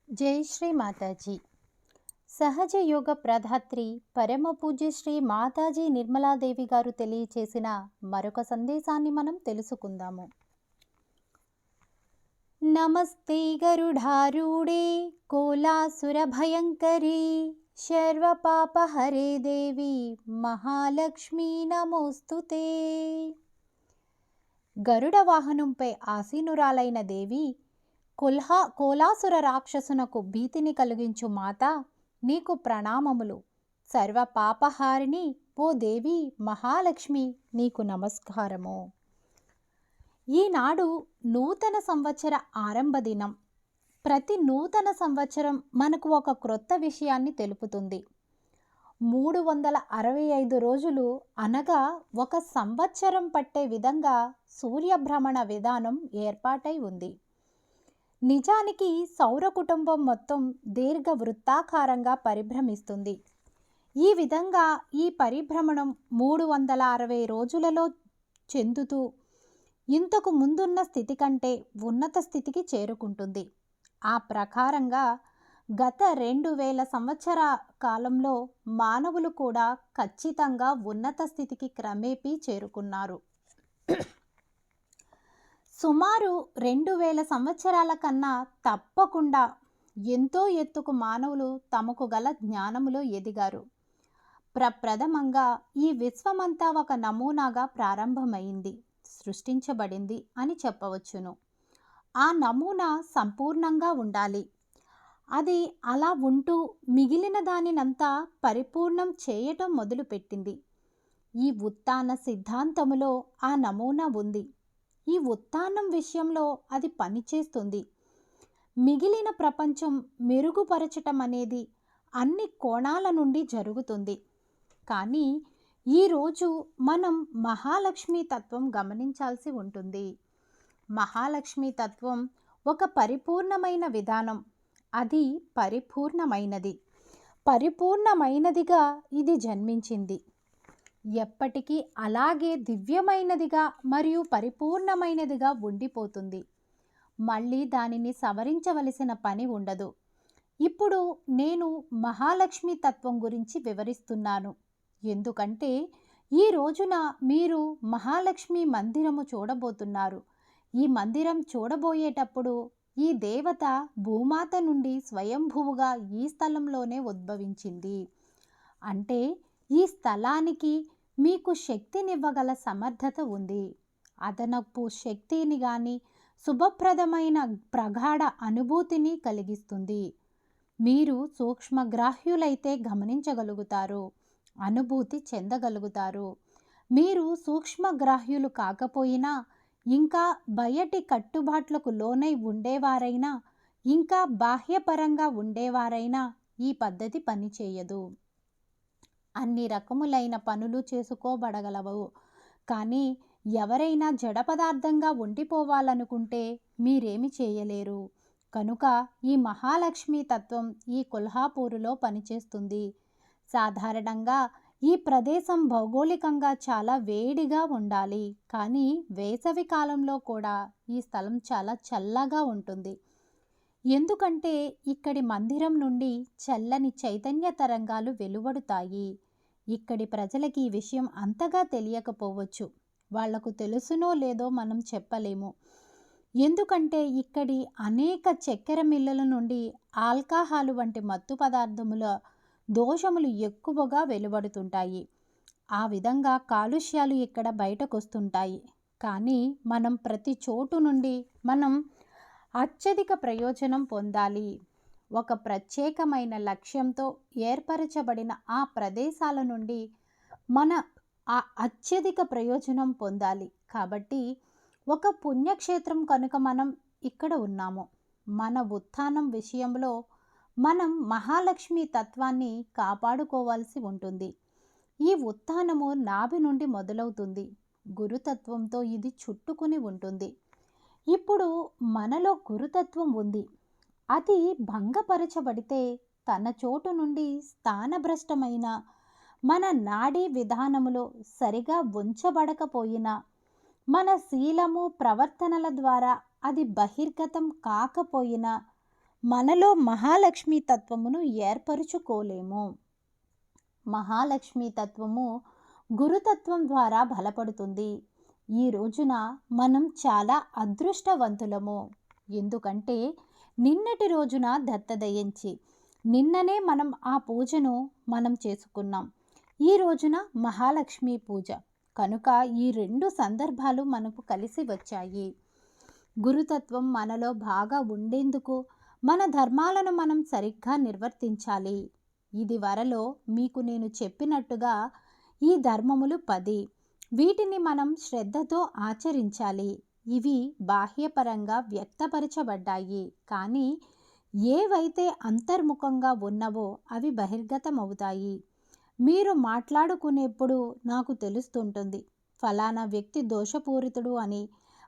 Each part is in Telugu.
జై శ్రీ మాతాజీ. సహజ యోగ ప్రధాత్రి పరమ పూజ్య శ్రీ మాతాజీ నిర్మలాదేవి గారు తెలియచేసిన మరొక సందేశాన్ని మనం తెలుసుకుందాము. నమస్తే గరుడారూఢే కోలాసుర భయంకరీ శర్వపాపహరే దేవి మహాలక్ష్మీ నమోస్తుతే. గరుడ వాహనంపై ఆసీనురాలైన దేవి కోలాసుర రాక్షసునకు భీతిని కలిగించు మాత, నీకు ప్రణామములు. సర్వ పాపహారిణి ఓ దేవి మహాలక్ష్మి, నీకు నమస్కారము. ఈనాడు నూతన సంవత్సర ఆరంభ దినం. ప్రతి నూతన సంవత్సరం మనకు ఒక క్రొత్త విషయాన్ని తెలుపుతుంది. 365 రోజులు అనగా ఒక సంవత్సరం పట్టే విధంగా సూర్యభ్రమణ విధానం ఏర్పాటై ఉంది. నిజానికి సౌర కుటుంబం మొత్తం దీర్ఘ వృత్తాకారంగా పరిభ్రమిస్తుంది. ఈ విధంగా ఈ పరిభ్రమణం 360 రోజులలో చెందుతూ ఇంతకు ముందున్న స్థితి కంటే ఉన్నత స్థితికి చేరుకుంటుంది. ఆ ప్రకారంగా గత 2000 సంవత్సర కాలంలో మానవులు కూడా ఖచ్చితంగా ఉన్నత స్థితికి క్రమేపీ చేరుకున్నారు. సుమారు 2000 సంవత్సరాల కన్నా తప్పకుండా ఎంతో ఎత్తుకు మానవులు తమకు గల జ్ఞానములో ఎదిగారు. ప్రప్రథమంగా ఈ విశ్వమంతా ఒక నమూనాగా ప్రారంభమైంది, సృష్టించబడింది అని చెప్పవచ్చును. ఆ నమూనా సంపూర్ణంగా ఉండాలి. అది అలా ఉంటూ మిగిలిన దానినంతా పరిపూర్ణం చేయటం మొదలుపెట్టింది. ఈ ఉత్థాన సిద్ధాంతములో ఆ నమూనా ఉంది. ఈ ఉత్థానం విషయంలో అది పనిచేస్తుంది. మిగిలిన ప్రపంచం మెరుగుపరచటం అనేది అన్ని కోణాల నుండి జరుగుతుంది. కానీ ఈరోజు మనం మహాలక్ష్మీ తత్వం గమనించాల్సి ఉంటుంది. మహాలక్ష్మీ తత్వం ఒక పరిపూర్ణమైన విధానం. అది పరిపూర్ణమైనది. పరిపూర్ణమైనదిగా ఇది జన్మించింది. ఎప్పటికీ అలాగే దివ్యమైనదిగా మరియు పరిపూర్ణమైనదిగా ఉండిపోతుంది. మళ్ళీ దానిని సవరించవలసిన పని ఉండదు. ఇప్పుడు నేను మహాలక్ష్మి తత్వం గురించి వివరిస్తున్నాను. ఎందుకంటే ఈ రోజున మీరు మహాలక్ష్మి మందిరము చూడబోతున్నారు. ఈ మందిరం చూడబోయేటప్పుడు ఈ దేవత భూమాత నుండి స్వయంభువుగా ఈ స్థలంలోనే ఉద్భవించింది. అంటే ఈ స్థలానికి మీకు శక్తినివ్వగల సమర్థత ఉంది. అదనపు శక్తిని కానీ శుభప్రదమైన ప్రగాఢ అనుభూతిని కలిగిస్తుంది. మీరు సూక్ష్మగ్రాహ్యులైతే గమనించగలుగుతారు, అనుభూతి చెందగలుగుతారు. మీరు సూక్ష్మగ్రాహ్యులు కాకపోయినా, ఇంకా బయటి కట్టుబాట్లకు లోనై ఉండేవారైనా, ఇంకా బాహ్యపరంగా ఉండేవారైనా ఈ పద్ధతి పనిచేయదు. అన్ని రకములైన పనులు చేసుకోబడగలవు. కానీ ఎవరైనా జడ పదార్థంగా ఉండిపోవాలనుకుంటే మీరేమి చేయలేరు. కనుక ఈ మహాలక్ష్మి తత్వం ఈ కొల్హాపూరులో పనిచేస్తుంది. సాధారణంగా ఈ ప్రదేశం భౌగోళికంగా చాలా వేడిగా ఉండాలి. కానీ వేసవి కాలంలో కూడా ఈ స్థలం చాలా చల్లగా ఉంటుంది. ఎందుకంటే ఇక్కడి మందిరం నుండి చల్లని చైతన్య తరంగాలు వెలువడుతాయి. ఇక్కడి ప్రజలకి ఈ విషయం అంతగా తెలియకపోవచ్చు. వాళ్లకు తెలుసునో లేదో మనం చెప్పలేము. ఎందుకంటే ఇక్కడి అనేక చక్కెర మిల్లుల నుండి ఆల్కహాలు వంటి మత్తు పదార్థముల దోషములు ఎక్కువగా వెలువడుతుంటాయి. ఆ విధంగా కాలుష్యాలు ఇక్కడ బయటకొస్తుంటాయి. కానీ మనం ప్రతి చోటు నుండి మనం అత్యధిక ప్రయోజనం పొందాలి. ఒక ప్రత్యేకమైన లక్ష్యంతో ఏర్పరచబడిన ఆ ప్రదేశాల నుండి మన ఆ అత్యధిక ప్రయోజనం పొందాలి. కాబట్టి ఒక పుణ్యక్షేత్రం కనుక మనం ఇక్కడ ఉన్నాము. మన ఉత్థానం విషయంలో మనం మహాలక్ష్మి తత్వాన్ని కాపాడుకోవాల్సి ఉంటుంది. ఈ ఉత్థానము నాభి నుండి మొదలవుతుంది. గురుతత్వంతో ఇది చుట్టుకుని ఉంటుంది. ఇప్పుడు మనలో గురుతత్వం ఉంది. అది భంగపరచబడితే తన చోటు నుండి స్థానభ్రష్టమైన మన నాడీ విధానములో సరిగా ఉంచబడకపోయినా, మన శీలము ప్రవర్తనల ద్వారా అది బహిర్గతం కాకపోయినా, మనలో మహాలక్ష్మి తత్వమును ఏర్పరుచుకోలేము. మహాలక్ష్మి తత్వము గురుతత్వం ద్వారా బలపడుతుంది. ఈ రోజున మనం చాలా అదృష్టవంతులము. ఎందుకంటే నిన్నటి రోజున దత్తదయించి నిన్ననే మనం ఆ పూజను చేసుకున్నాం. ఈ రోజున మహాలక్ష్మి పూజ కనుక ఈ రెండు సందర్భాలు మనకు కలిసి వచ్చాయి. గురుతత్వం మనలో బాగా ఉండేందుకు మన ధర్మాలను మనం సరిగ్గా నిర్వర్తించాలి. ఇది వరలో మీకు నేను చెప్పినట్టుగా ఈ ధర్మములు 10. వీటిని మనం శ్రద్ధతో ఆచరించాలి. ఇవి బాహ్యపరంగా వ్యక్తపరచబడ్డాయి, కానీ ఏవైతే అంతర్ముఖంగా ఉన్నవో అవి బహిర్గతమవుతాయి. మీరు మాట్లాడుకునేప్పుడు నాకు తెలుస్తుంటుంది, ఫలానా వ్యక్తి దోషపూరితుడు అని,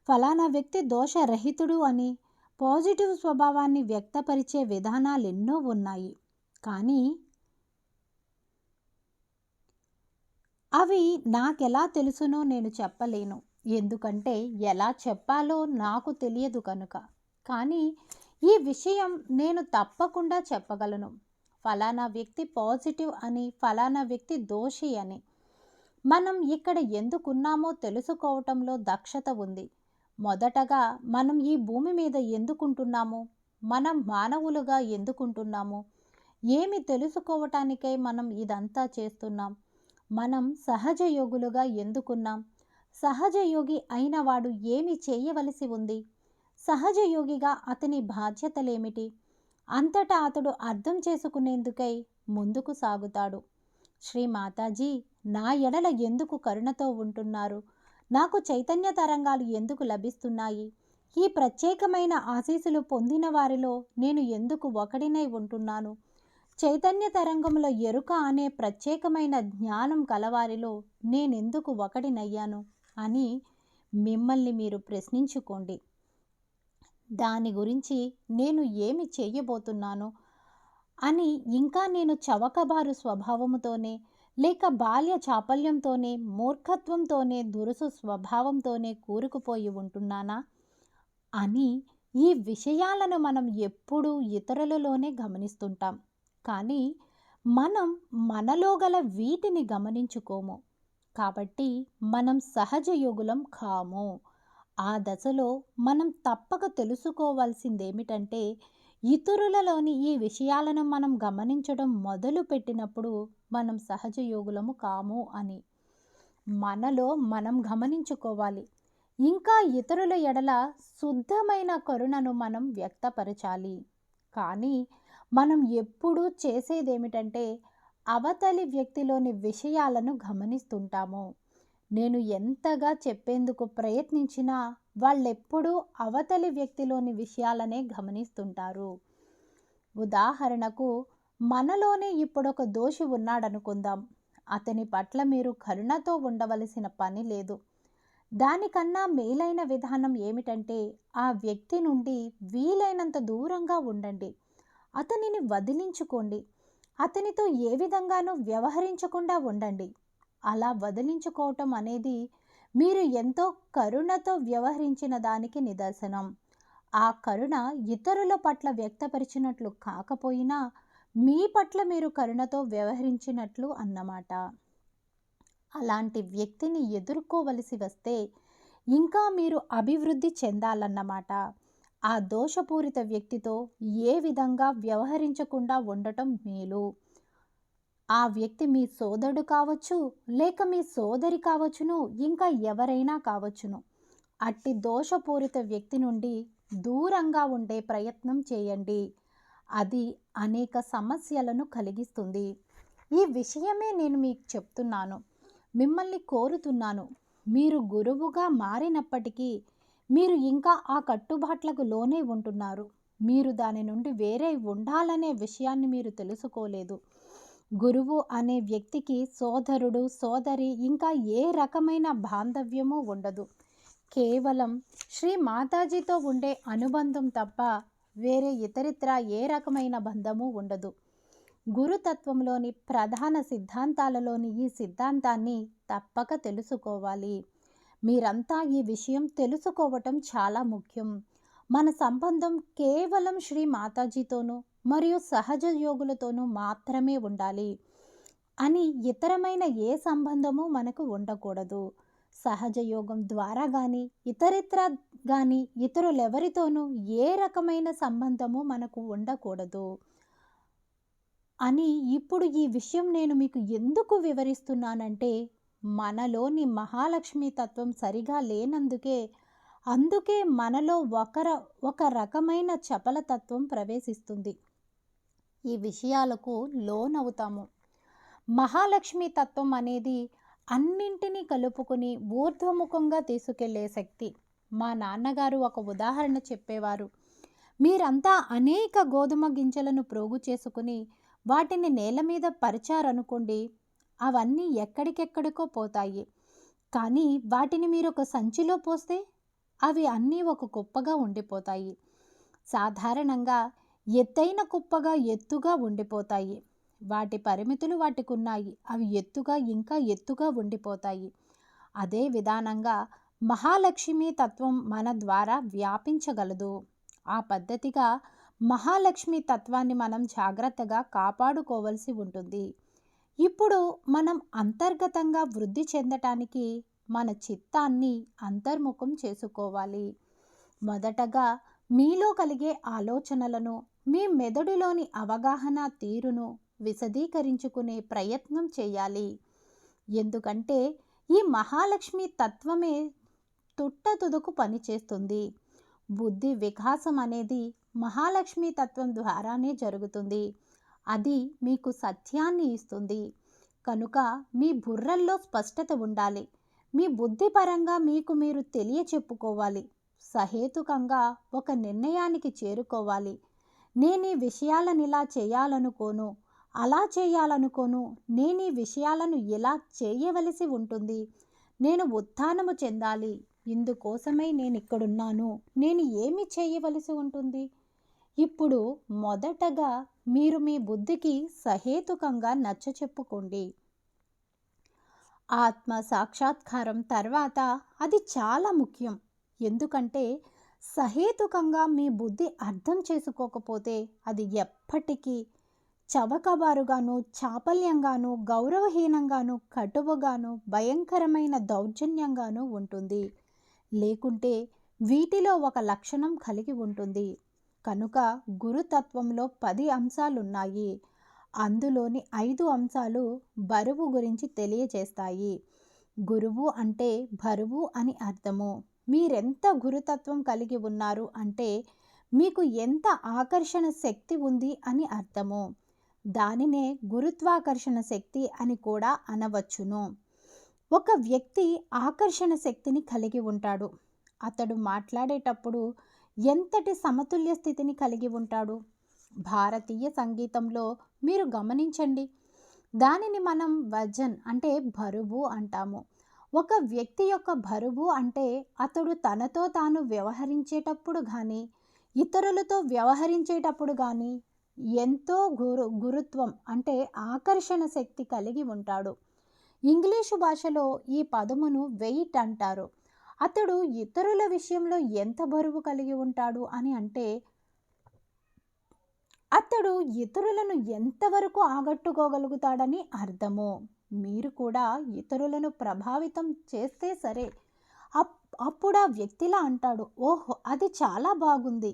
ఫలానా వ్యక్తి దోషరహితుడు అని. పాజిటివ్ స్వభావాన్ని వ్యక్తపరిచే విధానాలు ఎన్నో ఉన్నాయి, కానీ అవి నాకెలా తెలుసునో నేను చెప్పలేను. ఎందుకంటే ఎలా చెప్పాలో నాకు తెలియదు కనుక. కానీ ఈ విషయం నేను తప్పకుండా చెప్పగలను. ఫలానా వ్యక్తి పాజిటివ్ అని, ఫలానా వ్యక్తి దోషి అని. మనం ఇక్కడ ఎందుకున్నామో తెలుసుకోవటంలో దక్షత ఉంది. మొదటగా మనం ఈ భూమి మీద ఎందుకుంటున్నాము, మనం మానవులుగా ఎందుకుంటున్నాము, ఏమి తెలుసుకోవటానికై మనం ఇదంతా చేస్తున్నాం, మనం సహజ యోగులుగా ఎందుకున్నాం, సహజ యోగి అయిన వాడు ఏమి చేయవలసి ఉంది, సహజ యోగిగా అతని బాధ్యతలేమిటి, అంతటా అతడు అర్థం చేసుకునేందుకై ముందుకు సాగుతాడు. శ్రీ మాతాజీ నా ఎడల ఎందుకు కరుణతో ఉంటున్నారు, నాకు చైతన్య తరంగాలు ఎందుకు లభిస్తున్నాయి, ఈ ప్రత్యేకమైన ఆశీస్సులు పొందిన వారిలో నేను ఎందుకు ఒకడినై ఉంటున్నాను, చైతన్య తరంగంలో ఎరుక అనే ప్రత్యేకమైన జ్ఞానం కలవారిలో నేనెందుకు ఒకడినయ్యాను అని మిమ్మల్ని మీరు ప్రశ్నించుకోండి. దాని గురించి నేను ఏమి చేయబోతున్నాను అని ఇంకా నేను చవకబారు స్వభావముతోనే, లేక బాల్య చాపల్యంతోనే, మూర్ఖత్వంతోనే, దురుసు స్వభావంతోనే కూరుకుపోయి ఉంటున్నానా అని ఈ విషయాలను మనం ఎప్పుడూ ఇతరులలోనే గమనిస్తుంటాం. కానీ మనం మనలో గల వీటిని గమనించుకోము. కాబట్టి మనం సహజ యోగులం కాము. ఆ దశలో మనం తప్పక తెలుసుకోవాల్సిందేమిటంటే, ఇతరులలోని ఈ విషయాలను మనం గమనించడం మొదలు పెట్టినప్పుడు మనం సహజ యోగులము కాము అని మనలో మనం గమనించుకోవాలి. ఇంకా ఇతరుల ఎడల శుద్ధమైన కరుణను మనం వ్యక్తపరచాలి. కానీ మనం ఎప్పుడూ చేసేదేమిటంటే అవతలి వ్యక్తిలోని విషయాలను గమనిస్తుంటాము. నేను ఎంతగా చెప్పేందుకు ప్రయత్నించినా వాళ్ళెప్పుడూ అవతలి వ్యక్తిలోని విషయాలనే గమనిస్తుంటారు. ఉదాహరణకు మనలోనే ఇప్పుడొక దోషి ఉన్నాడనుకుందాం. అతని పట్ల మీరు కరుణతో ఉండవలసిన పని లేదు. దానికన్నా మేలైన విధానం ఏమిటంటే ఆ వ్యక్తి నుండి వీలైనంత దూరంగా ఉండండి. అతనిని వదిలించుకోండి. అతనితో ఏ విధంగానూ వ్యవహరించకుండా ఉండండి. అలా వదిలించుకోవటం అనేది మీరు ఎంతో కరుణతో వ్యవహరించిన దానికి నిదర్శనం. ఆ కరుణ ఇతరుల పట్ల వ్యక్తపరిచినట్లు కాకపోయినా మీ పట్ల మీరు కరుణతో వ్యవహరించినట్లు అన్నమాట. అలాంటి వ్యక్తిని ఎదుర్కోవలసి వస్తే ఇంకా మీరు అభివృద్ధి చెందాలన్నమాట. ఆ దోషపూరిత వ్యక్తితో ఏ విధంగా వ్యవహరించకుండా ఉండటం మేలు. ఆ వ్యక్తి మీ సోదరుడు కావచ్చు, లేక మీ సోదరి కావచ్చును, ఇంకా ఎవరైనా కావచ్చును. అట్టి దోషపూరిత వ్యక్తి నుండి దూరంగా ఉండే ప్రయత్నం చేయండి. అది అనేక సమస్యలను కలిగిస్తుంది. ఈ విషయమే నేను మీకు చెప్తున్నాను. మిమ్మల్ని కోరుతున్నాను. మీరు గురువుగా మారినప్పటికీ మీరు ఇంకా ఆ కట్టుబాట్లకు లోనే ఉంటున్నారు. మీరు దాని నుండి వేరే ఉండాలనే విషయాన్ని మీరు తెలుసుకోలేదు. గురువు అనే వ్యక్తికి సోదరుడు, సోదరి ఇంకా ఏ రకమైన బాంధవ్యమూ ఉండదు. కేవలం శ్రీ మాతాజీతో ఉండే అనుబంధం తప్ప వేరే ఇతరిత్ర ఏ రకమైన బంధము ఉండదు. గురుతత్వంలోని ప్రధాన సిద్ధాంతాలలోని ఈ సిద్ధాంతాన్ని తప్పక తెలుసుకోవాలి. మీరంతా ఈ విషయం తెలుసుకోవటం చాలా ముఖ్యం. మన సంబంధం కేవలం శ్రీ మాతాజీతోనూ మరియు సహజ యోగులతోనూ మాత్రమే ఉండాలి అని ఇతరమైన ఏ సంబంధము మనకు ఉండకూడదు. సహజ యోగం ద్వారా కానీ ఇతరిత్ర కానీ ఇతరులెవరితోనూ ఏ రకమైన సంబంధము మనకు ఉండకూడదు అని ఇప్పుడు ఈ విషయం నేను మీకు ఎందుకు వివరిస్తున్నానంటే, మనలోని మహాలక్ష్మి తత్వం సరిగా లేనందుకే అందుకే మనలో ఒక రకమైన చపల తత్వం ప్రవేశిస్తుంది. ఈ విషయాలకు లోనవుతాము. మహాలక్ష్మి తత్వం అనేది అన్నింటినీ కలుపుకొని ఊర్ధ్వముఖంగా తీసుకెళ్లే శక్తి. మా నాన్నగారు ఒక ఉదాహరణ చెప్పేవారు. మీరంతా అనేక గోధుమ గింజలను ప్రోగు చేసుకుని వాటిని నేల మీద పరిచారనుకోండి, అవన్నీ ఎక్కడికెక్కడికో పోతాయి. కానీ వాటిని మీరు ఒక సంచిలో పోస్తే అవి అన్నీ ఒక కుప్పగా ఉండిపోతాయి. సాధారణంగా ఎత్తైన కుప్పగా ఎత్తుగా ఉండిపోతాయి. వాటి పరిమితులు వాటికున్నాయి. అవి ఎత్తుగా ఇంకా ఎత్తుగా ఉండిపోతాయి. అదే విధానంగా మహాలక్ష్మి తత్వం మన ద్వారా వ్యాపించగలదు. ఆ పద్ధతిగా మహాలక్ష్మి తత్వాన్ని మనం జాగ్రత్తగా కాపాడుకోవలసి ఉంటుంది. ఇప్పుడు మనం అంతర్గతంగా వృద్ధి చెందటానికి మన చిత్తాన్ని అంతర్ముఖం చేసుకోవాలి. మొదటగా మీలో కలిగే ఆలోచనలను, మీ మెదడులోని అవగాహన తీరును విశదీకరించుకునే ప్రయత్నం చేయాలి. ఎందుకంటే ఈ మహాలక్ష్మి తత్వమే తుట్టతుదకు పనిచేస్తుంది. బుద్ధి వికాసం అనేది మహాలక్ష్మి తత్వం ద్వారానే జరుగుతుంది. అది మీకు సత్యాన్ని ఇస్తుంది. కనుక మీ బుర్రల్లో స్పష్టత ఉండాలి. మీ బుద్ధిపరంగా మీకు మీరు తెలియచెప్పుకోవాలి. సహేతుకంగా ఒక నిర్ణయానికి చేరుకోవాలి. నేను ఈ విషయాలను ఇలా చేయాలనుకోను, అలా చేయాలనుకోను, నేను ఈ విషయాలను ఇలా చేయవలసి ఉంటుంది, నేను ఉత్థానము చెందాలి, ఇందుకోసమై నేను ఇక్కడున్నాను, నేను ఏమి చేయవలసి ఉంటుంది. ఇప్పుడు మొదటగా మీరు మీ బుద్ధికి సహేతుకంగా నచ్చచెప్పుకోండి. ఆత్మ సాక్షాత్కారం తర్వాత అది చాలా ముఖ్యం. ఎందుకంటే సహేతుకంగా మీ బుద్ధి అర్థం చేసుకోకపోతే అది ఎప్పటికీ చవకబారుగాను, చాపల్యంగాను, గౌరవహీనంగాను, కటువుగాను, భయంకరమైన దౌర్జన్యంగాను ఉంటుంది. లేకుంటే వీటిలో ఒక లక్షణం కలిగి ఉంటుంది. కనుక గురుతత్వంలో 10 అంశాలున్నాయి. అందులోని 5 అంశాలు బరువు గురించి తెలియజేస్తాయి. గురువు అంటే బరువు అని అర్థము. మీరెంత గురుతత్వం కలిగి ఉన్నారు అంటే మీకు ఎంత ఆకర్షణ శక్తి ఉంది అని అర్థము. దానినే గురుత్వాకర్షణ శక్తి అని కూడా అనవచ్చును. ఒక వ్యక్తి ఆకర్షణ శక్తిని కలిగి ఉంటాడు. అతడు మాట్లాడేటప్పుడు ఎంతటి సమతుల్య స్థితిని కలిగి ఉంటాడు. భారతీయ సంగీతంలో మీరు గమనించండి, దానిని మనం వజన్ అంటే బరువు అంటాము. ఒక వ్యక్తి యొక్క బరువు అంటే అతడు తనతో తాను వ్యవహరించేటప్పుడు కానీ ఇతరులతో వ్యవహరించేటప్పుడు కానీ ఎంతో గురుత్వం అంటే ఆకర్షణ శక్తి కలిగి ఉంటాడు. ఇంగ్లీషు భాషలో ఈ పదమును వెయిట్ అంటారు. అతడు ఇతరుల విషయంలో ఎంత బరువు కలిగి ఉంటాడు అని అంటే అతడు ఇతరులను ఎంతవరకు ఆగట్టుకోగలుగుతాడని అర్థము. మీరు కూడా ఇతరులను ప్రభావితం చేస్తే సరే, అప్పుడు ఆ వ్యక్తిలా అంటాడు, ఓహో అది చాలా బాగుంది.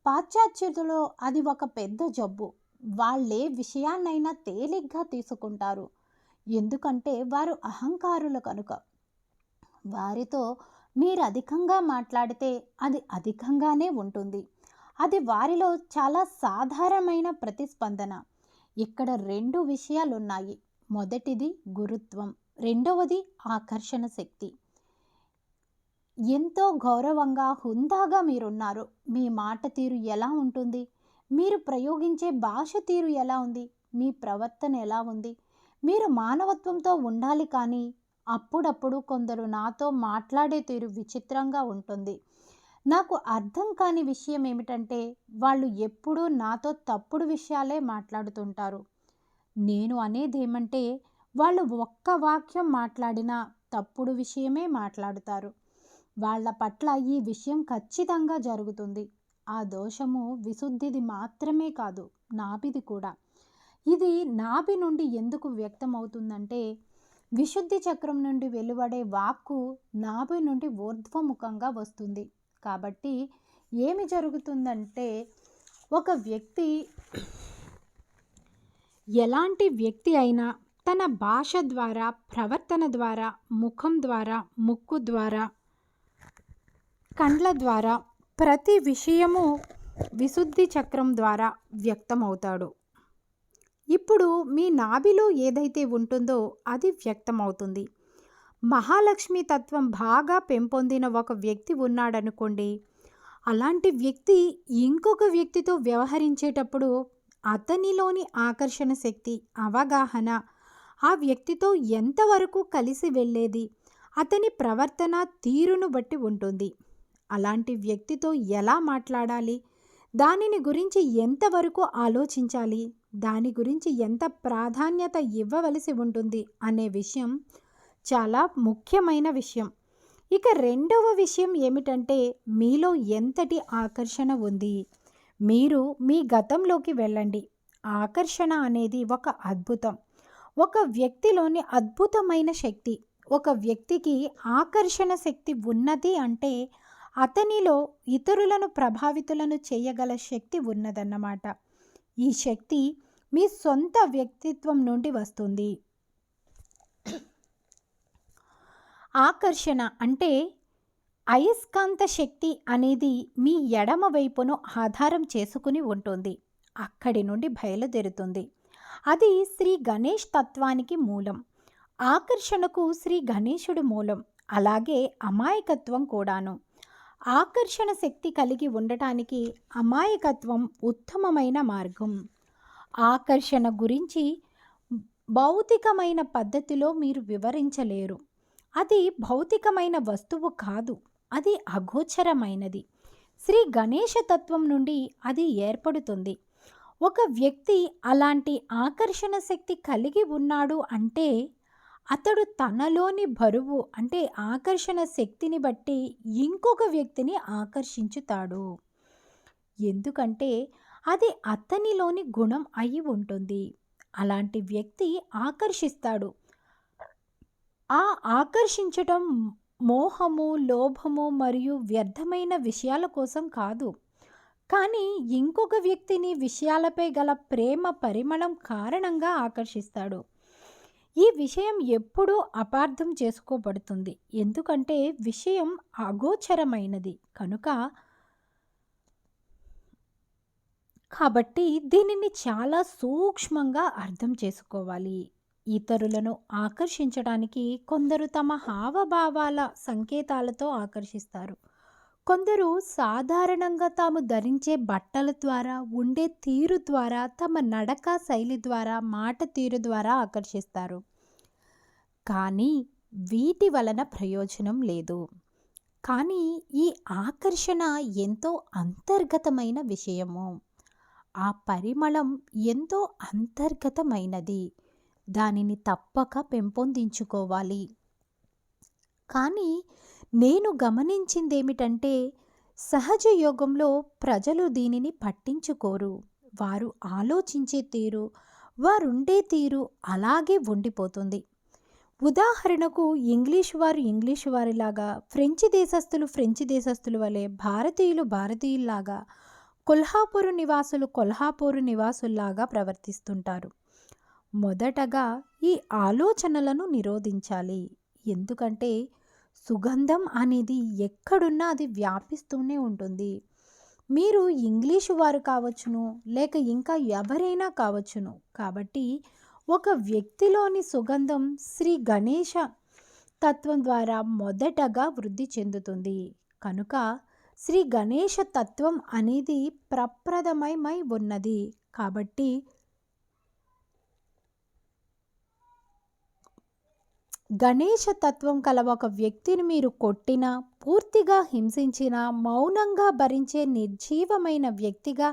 పాశ్చాత్యులలో అది ఒక పెద్ద జబ్బు. వాళ్ళే విషయాన్నైనా తేలిగ్గా తీసుకుంటారు. ఎందుకంటే వారు అహంకారులు కనుక. వారితో మీరు అధికంగా మాట్లాడితే అది అధికంగానే ఉంటుంది. అది వారిలో చాలా సాధారణమైన ప్రతిస్పందన. ఇక్కడ 2 విషయాలున్నాయి. మొదటిది గురుత్వం, రెండవది ఆకర్షణ శక్తి. ఎంతో గౌరవంగా హుందాగా మీరున్నారు. మీ మాట తీరు ఎలా ఉంటుంది? మీరు ప్రయోగించే భాష తీరు ఎలా ఉంది? మీ ప్రవర్తన ఎలా ఉంది? మీరు మానవత్వంతో ఉండాలి. కానీ అప్పుడప్పుడు కొందరు నాతో మాట్లాడే తీరు విచిత్రంగా ఉంటుంది. నాకు అర్థం కాని విషయం ఏమిటంటే వాళ్ళు ఎప్పుడూ నాతో తప్పుడు విషయాలే మాట్లాడుతుంటారు. నేను అనేదేమంటే వాళ్ళు ఒక్క వాక్యం మాట్లాడినా తప్పుడు విషయమే మాట్లాడుతారు. వాళ్ళ పట్ల ఈ విషయం ఖచ్చితంగా జరుగుతుంది. ఆ దోషము విశుద్ధిది మాత్రమే కాదు, నాభిది కూడా. ఇది నాభి నుండి ఎందుకు వ్యక్తమవుతుందంటే, విశుద్ధి చక్రం నుండి వెలువడే వాక్కు నాభి నుండి ఊర్ధ్వముఖంగా వస్తుంది. కాబట్టి ఏమి జరుగుతుందంటే, ఒక వ్యక్తి ఎలాంటి వ్యక్తి అయినా తన భాష ద్వారా, ప్రవర్తన ద్వారా, ముఖం ద్వారా, ముక్కు ద్వారా, కండ్ల ద్వారా ప్రతి విషయము విశుద్ధి చక్రం ద్వారా వ్యక్తమవుతాడు. ఇప్పుడు మీ నాభిలో ఏదైతే ఉంటుందో అది వ్యక్తమవుతుంది. మహాలక్ష్మి తత్వం బాగా పెంపొందిన ఒక వ్యక్తి ఉన్నాడనుకోండి, అలాంటి వ్యక్తి ఇంకొక వ్యక్తితో వ్యవహరించేటప్పుడు అతనిలోని ఆకర్షణ శక్తి, అవగాహన ఆ వ్యక్తితో ఎంతవరకు కలిసి వెళ్ళేది అతని ప్రవర్తన తీరును బట్టి ఉంటుంది. అలాంటి వ్యక్తితో ఎలా మాట్లాడాలి, దానిని గురించి ఎంతవరకు ఆలోచించాలి, దాని గురించి ఎంత ప్రాధాన్యత ఇవ్వవలసి ఉంటుంది అనే విషయం చాలా ముఖ్యమైన విషయం. ఇక రెండవ విషయం ఏమిటంటే, మీలో ఎంతటి ఆకర్షణ ఉంది. మీరు మీ గతంలోకి వెళ్ళండి. ఆకర్షణ అనేది ఒక అద్భుతం, ఒక వ్యక్తిలోని అద్భుతమైన శక్తి. ఒక వ్యక్తికి ఆకర్షణ శక్తి ఉన్నది అంటే అతనిలో ఇతరులను ప్రభావితులను చేయగల శక్తి ఉన్నదన్నమాట. ఈ శక్తి మీ సొంత వ్యక్తిత్వం నుండి వస్తుంది. ఆకర్షణ అంటే అయస్కాంత శక్తి అనేది మీ ఎడమ వైపును ఆధారం చేసుకుని ఉంటుంది. అక్కడి నుండి బయలుదేరుతుంది. అది శ్రీ గణేష్ తత్వానికి మూలం. ఆకర్షణకు శ్రీ గణేశుడు మూలం. అలాగే అమాయకత్వం కూడాను. ఆకర్షణ శక్తి కలిగి ఉండటానికి అమాయకత్వం ఉత్తమమైన మార్గం. ఆకర్షణ గురించి భౌతికమైన పద్ధతిలో మీరు వివరించలేరు. అది భౌతికమైన వస్తువు కాదు, అది అగోచరమైనది. శ్రీ గణేశ తత్వం నుండి అది ఏర్పడుతుంది. ఒక వ్యక్తి అలాంటి ఆకర్షణ శక్తి కలిగి ఉన్నాడు అంటే అతడు తనలోని బరువు అంటే ఆకర్షణ శక్తిని బట్టి ఇంకొక వ్యక్తిని ఆకర్షించుతాడు. ఎందుకంటే అది అతనిలోని గుణం అయి ఉంటుంది. అలాంటి వ్యక్తి ఆకర్షిస్తాడు. ఆ ఆకర్షించటం మోహము, లోభము మరియు వ్యర్థమైన విషయాల కోసం కాదు, కానీ ఇంకొక వ్యక్తిని విషయాలపై గల ప్రేమ పరిమళం కారణంగా ఆకర్షిస్తాడు. ఈ విషయం ఎప్పుడూ అపార్థం చేసుకోబడుతుంది. ఎందుకంటే విషయం అగోచరమైనది కనుక. కాబట్టి దీనిని చాలా సూక్ష్మంగా అర్థం చేసుకోవాలి. ఇతరులను ఆకర్షించడానికి కొందరు తమ హావభావాల సంకేతాలతో ఆకర్షిస్తారు. కొందరు సాధారణంగా తాము ధరించే బట్టల ద్వారా, ఉండే తీరు ద్వారా, తమ నడక శైలి ద్వారా, మాట తీరు ద్వారా ఆకర్షిస్తారు. కానీ వీటి వలన ప్రయోజనం లేదు. కానీ ఈ ఆకర్షణ ఎంతో అంతర్గతమైన విషయము. ఆ పరిమళం ఎంతో అంతర్గతమైనది. దానిని తప్పక పెంపొందించుకోవాలి. కానీ నేను గమనించిందేమిటంటే, సహజ యోగంలో ప్రజలు దీనిని పట్టించుకోరు. వారు ఆలోచించే తీరు, వారుండే తీరు అలాగే ఉండిపోతుంది. ఉదాహరణకు ఇంగ్లీష్ వారు ఇంగ్లీష్ వారిలాగా, ఫ్రెంచి దేశస్థులు ఫ్రెంచి దేశస్థుల వలె, భారతీయులు భారతీయుల్లాగా, కొల్హాపూరు నివాసులు కొల్హాపూరు నివాసుల్లాగా ప్రవర్తిస్తుంటారు. మొదటగా ఈ ఆలోచనలను నిరోధించాలి. ఎందుకంటే సుగంధం అనేది ఎక్కడున్నా అది వ్యాపిస్తూనే ఉంటుంది. మీరు ఇంగ్లీషు వారు కావచ్చును, లేక ఇంకా ఎవరైనా కావచ్చును. కాబట్టి ఒక వ్యక్తిలోని సుగంధం శ్రీ గణేశ తత్వం ద్వారా మొదటగా వృద్ధి చెందుతుంది. కనుక శ్రీ గణేశ తత్వం అనేది ప్రప్రదమై ఉన్నది. కాబట్టి గణేశ తత్వం కల ఒక వ్యక్తిని మీరు కొట్టినా, పూర్తిగా హింసించినా, మౌనంగా భరించే నిర్జీవమైన వ్యక్తిగా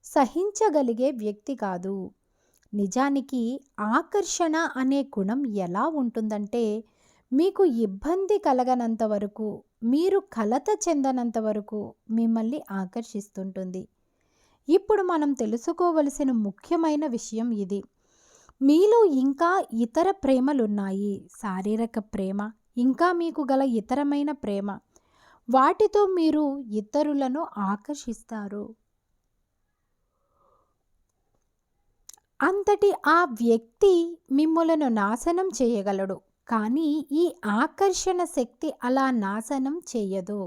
సహించగలిగే వ్యక్తి కాదు. నిజానికి ఆకర్షణ అనే గుణం ఎలా ఉంటుందంటే, మీకు ఇబ్బంది కలగనంత వరకు, మీరు కలత చెందనంత వరకు మిమ్మల్ని ఆకర్షిస్తుంటుంది. ఇప్పుడు మనం తెలుసుకోవలసిన ముఖ్యమైన విషయం ఇది. మీలో ఇంకా ఇతర ప్రేమలున్నాయి. శారీరక ప్రేమ, ఇంకా మీకు గల ఇతరమైన ప్రేమ. వాటితో మీరు ఇతరులను ఆకర్షిస్తారు. అంతటి ఆ వ్యక్తి మిమ్ములను నాశనం చేయగలడు. కానీ ఈ ఆకర్షణ శక్తి అలా నాశనం చేయదు.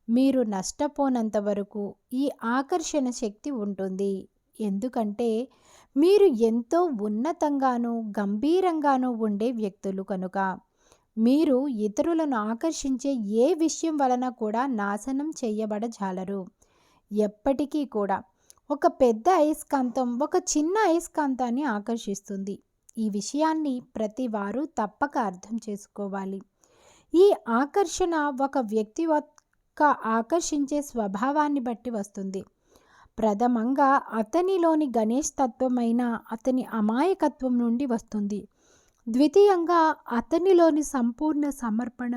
మీరు నష్టపోనంత వరకు ఈ ఆకర్షణ శక్తి ఉంటుంది. ఎందుకంటే మీరు ఎంతో ఉన్నతంగానూ గంభీరంగానూ ఉండే వ్యక్తులు కనుక. మీరు ఇతరులను ఆకర్షించే ఏ విషయం వలన కూడా నాశనం చేయబడజాలరు. ఎప్పటికీ కూడా ఒక పెద్ద అయస్కాంతం ఒక చిన్న అయస్కాంతాన్ని ఆకర్షిస్తుంది. ఈ విషయాన్ని ప్రతి వారు తప్పక అర్థం చేసుకోవాలి. ఈ ఆకర్షణ ఒక వ్యక్తి యొక్క ఆకర్షించే స్వభావాన్ని బట్టి వస్తుంది. ప్రథమంగా అతనిలోని గణేష్ తత్వమైన అతని అమాయకత్వం నుండి వస్తుంది. ద్వితీయంగా అతనిలోని సంపూర్ణ సమర్పణ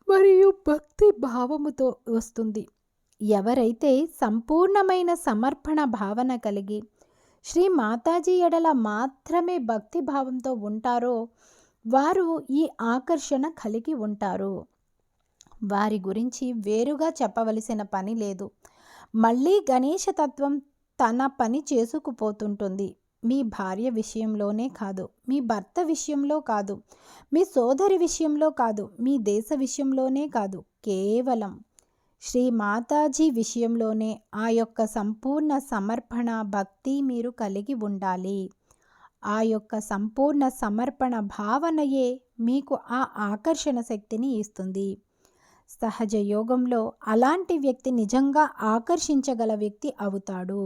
మరియు భక్తి భావముతో వస్తుంది. ఎవరైతే సంపూర్ణమైన సమర్పణ భావన కలిగి శ్రీ మాతాజీ ఎడల మాత్రమే భక్తి భావంతో ఉంటారో వారు ఈ ఆకర్షణ కలిగి ఉంటారు. వారి గురించి వేరుగా చెప్పవలసిన పని లేదు. మళ్ళీ గణేశతత్వం తన పని చేసుకుపోతుంటుంది. మీ భార్య విషయంలోనే కాదు, మీ భర్త విషయంలో కాదు, మీ సోదరి విషయంలో కాదు, మీ దేశ విషయంలోనే కాదు, కేవలం శ్రీ మాతాజీ విషయంలోనే ఆ యొక్క సంపూర్ణ సమర్పణ భక్తి మీరు కలిగి ఉండాలి. ఆ యొక్క సంపూర్ణ సమర్పణ భావనయే మీకు ఆ ఆకర్షణ శక్తిని ఇస్తుంది. సహజ యోగంలో అలాంటి వ్యక్తి నిజంగా ఆకర్షించగల వ్యక్తి అవుతాడు.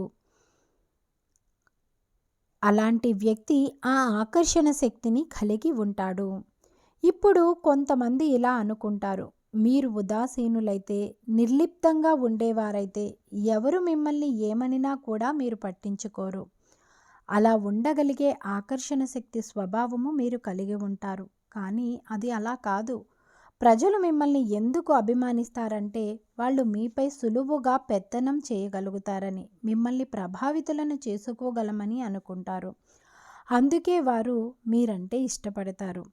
అలాంటి వ్యక్తి ఆ ఆకర్షణ శక్తిని కలిగి ఉంటాడు. ఇప్పుడు కొంతమంది ఇలా అనుకుంటారు, మీరు ఉదాసీనులైతే, నిర్లిప్తంగా ఉండేవారైతే ఎవరు మిమ్మల్ని ఏమనినా కూడా మీరు పట్టించుకోరు. అలా ఉండగలిగే ఆకర్షణ శక్తి స్వభావము మీరు కలిగి ఉంటారు. కానీ అది అలా కాదు. ప్రజలు మిమ్మల్ని ఎందుకు అభిమానిస్తారంటే వాళ్ళు మీపై సులువుగా పెత్తనం చేయగలుగుతారని, మిమ్మల్ని ప్రభావితులను చేసుకోగలమని అనుకుంటారు. అందుకే వారు మీరంటే ఇష్టపడతారు.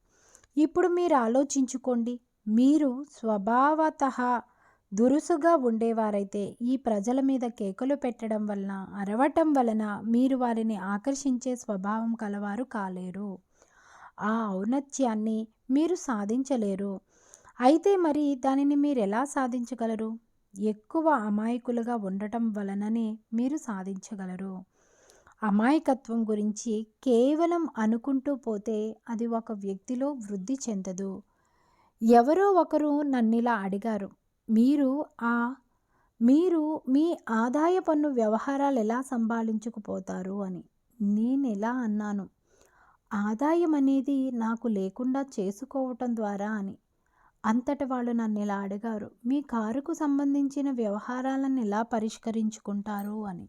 ఇప్పుడు మీరు ఆలోచించుకోండి. మీరు స్వభావతః దురుసుగా ఉండేవారైతే ఈ ప్రజల మీద కేకలు పెట్టడం వలన, అరవటం వలన మీరు వారిని ఆకర్షించే స్వభావం కలవారు కాలేరు. ఆ ఔన్నత్యాన్ని మీరు సాధించలేరు. అయితే మరి దానిని మీరు ఎలా సాధించగలరు? ఎక్కువ అమాయకులుగా ఉండటం వలననే మీరు సాధించగలరు. అమాయకత్వం గురించి కేవలం అనుకుంటూ పోతే అది ఒక వ్యక్తిలో వృద్ధి చెందదు. ఎవరో ఒకరు నన్నిలా అడిగారు, మీరు మీ ఆదాయ పన్ను వ్యవహారాలు ఎలా సంభాళించుకుపోతారు అని. నేనెలా అన్నాను, ఆదాయం అనేది నాకు లేకుండా చేసుకోవటం ద్వారా అని. అంతట వాళ్ళు నన్ను ఇలా అడిగారు, మీ కారుకు సంబంధించిన వ్యవహారాలను ఎలా పరిష్కరించుకుంటారు అని.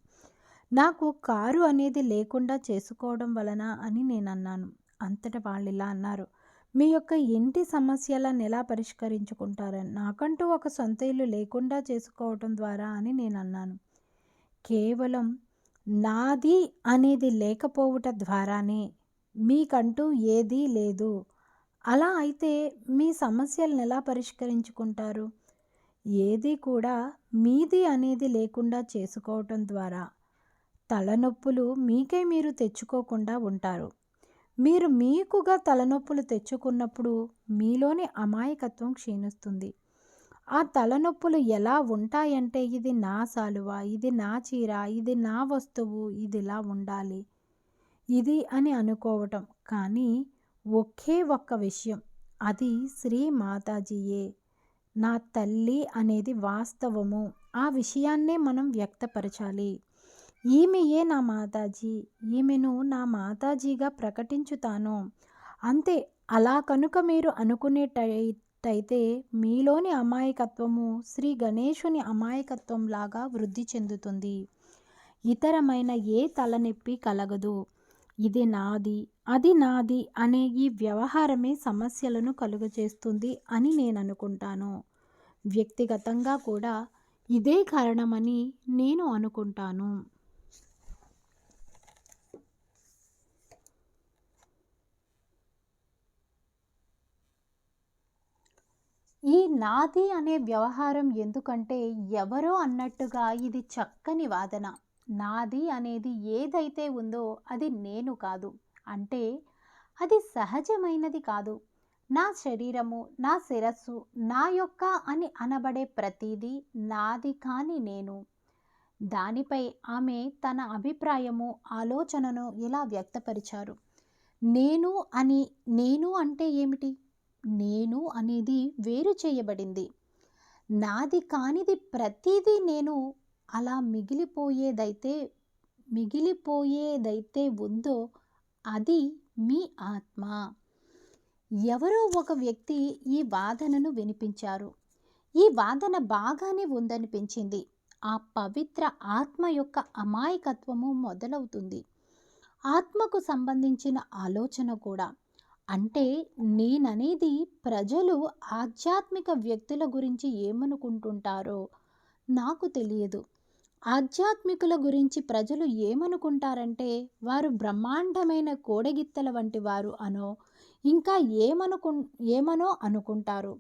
నాకు కారు అనేది లేకుండా చేసుకోవడం వలన అని నేను అన్నాను. అంతట వాళ్ళు ఇలా అన్నారు, మీ యొక్క ఇంటి సమస్యలను ఎలా పరిష్కరించుకుంటారని. నాకంటూ ఒక సొంత ఇల్లు లేకుండా చేసుకోవటం ద్వారా అని నేను అన్నాను. కేవలం నాది అనేది లేకపోవట ద్వారానే మీకంటూ ఏదీ లేదు. అలా అయితే మీ సమస్యలను ఎలా పరిష్కరించుకుంటారు? ఏది కూడా మీది అనేది లేకుండా చేసుకోవటం ద్వారా తలనొప్పులు మీకై మీరు తెచ్చుకోకుండా ఉంటారు. మీరు మీకుగా తలనొప్పులు తెచ్చుకున్నప్పుడు మీలోని అమాయకత్వం క్షీణిస్తుంది. ఆ తలనొప్పులు ఎలా ఉంటాయంటే, ఇది నా శాలువ, ఇది నా చీర, ఇది నా వస్తువు, ఇది ఇలా ఉండాలి, ఇది అని అనుకోవటం. కానీ ఒకే ఒక్క విషయం, అది శ్రీ మాతాజీయే నా తల్లి అనేది వాస్తవము. ఆ విషయాన్నే మనం వ్యక్తపరచాలి. ఈమెయే నా మాతాజీ, ఈమెను నా మాతాజీగా ప్రకటించుతాను అంతే. అలా కనుక మీరు అనుకునేటైతే మీలోని అమాయకత్వము శ్రీ గణేశుని అమాయకత్వం లాగా వృద్ధి చెందుతుంది. ఇతరమైన ఏ తలనొప్పి కలగదు. ఇది నాది, అది నాది అనే ఈ వ్యవహారమే సమస్యలను కలుగజేస్తుంది అని నేను అనుకుంటాను. వ్యక్తిగతంగా కూడా ఇదే కారణమని నేను అనుకుంటాను. ఈ నాది అనే వ్యవహారం ఎందుకంటే ఎవరో అన్నట్టుగా ఇది చక్కని వాదన. నాది అనేది ఏదైతే ఉందో అది నేను కాదు. అంటే అది సహజమైనది కాదు. నా శరీరము, నా శిరస్సు, నా యొక్క అని అనబడే ప్రతిదీ నాది కాని నేను. దానిపై ఆమె తన అభిప్రాయము, ఆలోచనను ఇలా వ్యక్తపరిచారు. నేను అని నేను అంటే ఏమిటి? నేను అనేది వేరు చేయబడింది. నాది కానిది ప్రతిదీ నేను. అలా మిగిలిపోయేదైతే ఉందో అది మీ ఆత్మ. ఎవరో ఒక వ్యక్తి ఈ వాదనను వినిపించారు. ఈ వాదన బాగానే ఉందనిపించింది. ఆ పవిత్ర ఆత్మ యొక్క అమాయకత్వము మొదలవుతుంది. ఆత్మకు సంబంధించిన ఆలోచన కూడా. అంటే నేననేది ప్రజలు ఆధ్యాత్మిక వ్యక్తుల గురించి ఏమనుకుంటుంటారో నాకు తెలియదు. ఆధ్యాత్మికుల గురించి ప్రజలు ఏమనుకుంటారంటే వారు బ్రహ్మాండమైన కోడగిత్తల వంటి వారు అనో ఇంకా ఏమనో అనుకుంటారు.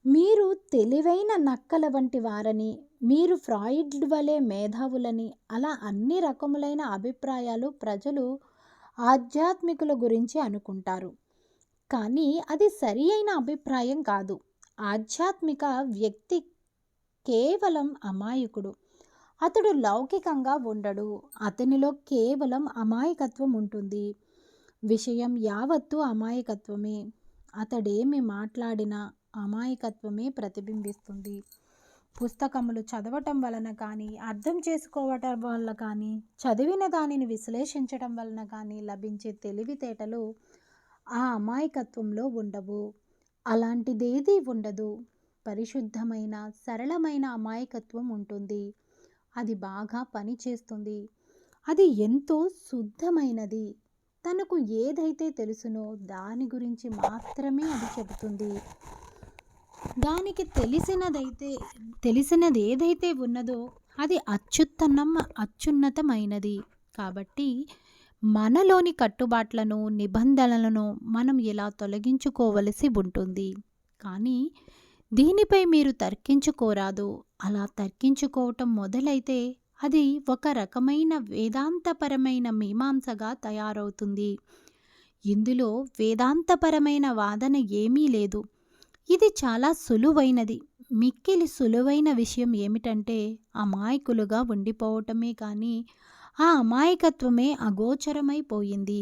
మీరు తెలివైన నక్కల వంటి వారని, మీరు ఫ్రాయిడ్ వలె మేధావులని, అలా అన్ని రకములైన అభిప్రాయాలు ప్రజలు ఆధ్యాత్మికుల గురించి అనుకుంటారు. కానీ అది సరి అయిన అభిప్రాయం కాదు. ఆధ్యాత్మిక వ్యక్తి కేవలం అమాయకుడు. అతడు లౌకికంగా ఉండడు. అతనిలో కేవలం అమాయకత్వం ఉంటుంది. విషయం యావత్తు అమాయకత్వమే. అతడేమి మాట్లాడినా అమాయకత్వమే ప్రతిబింబిస్తుంది. పుస్తకములు చదవటం వలన కానీ, అర్థం చేసుకోవటం వల్ల కానీ, చదివిన దానిని విశ్లేషించటం వలన కానీ లభించే తెలివితేటలు ఆ అమాయకత్వంలో ఉండవు. అలాంటిదేదీ ఉండదు. పరిశుద్ధమైన, సరళమైన అమాయకత్వం ఉంటుంది. అది బాగా పనిచేస్తుంది. అది ఎంతో శుద్ధమైనది. తనకు ఏదైతే తెలుసునో దాని గురించి మాత్రమే అది చెబుతుంది. దానికి తెలిసినది ఏదైతే ఉన్నదో అది అత్యున్నతమైనది. కాబట్టి మనలోని కట్టుబాట్లను, నిబంధనలను మనం ఇలా తొలగించుకోవలసి ఉంటుంది. కానీ దీనిపై మీరు తర్కించుకోరాదు. అలా తర్కించుకోవటం మొదలైతే అది ఒక రకమైన వేదాంతపరమైన మీమాంసగా తయారవుతుంది. ఇందులో వేదాంతపరమైన వాదన ఏమీ లేదు. ఇది చాలా సులువైనది. మిక్కిలి సులువైన విషయం ఏమిటంటే అమాయకులుగా ఉండిపోవటమే. కానీ ఆ అమాయకత్వమే అగోచరమైపోయింది.